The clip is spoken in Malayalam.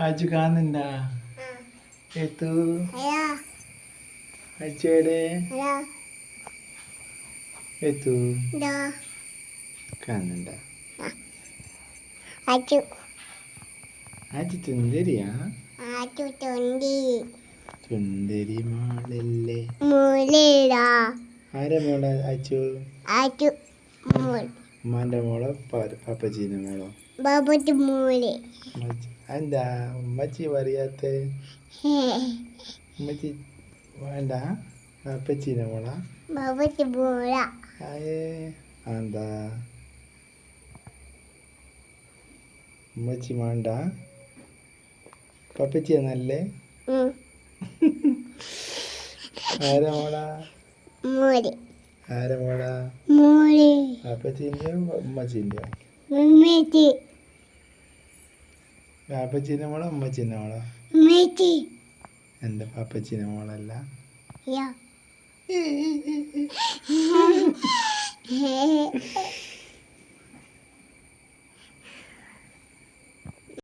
അജു കാണുന്നുണ്ടാ? എത്തു അജുടെ എത്തു കാണുന്നുണ്ട? അജു സുന്ദരിയാ? സുന്ദരി മോളല്ലേ? ആരെ മോള അച്ചു? ഉമ്മാന്റെ മോളോ പാപ്പച്ചീന്റെ മോളോ? എന്താ ഉമ്മച്ചി പറയാത്ത? ഉമ്മച്ചി വേണ്ട പാപ്പച്ചീന്റെ മോളാ? എന്താ ഉമ്മച്ചി വേണ്ട? പാപ്പച്ചിയാ നല്ലേ? ആരെ മോളാ? ആരെ മോളാ? പാപ്പച്ചീന്റെയോ ഉമ്മച്ചീന്റെയോ? പാപ്പച്ചീന്റെ മോളോ ഉമ്മച്ചീന്റെ മോളോ? എന്താ പാപ്പച്ചീന്റെ മോളല്ല?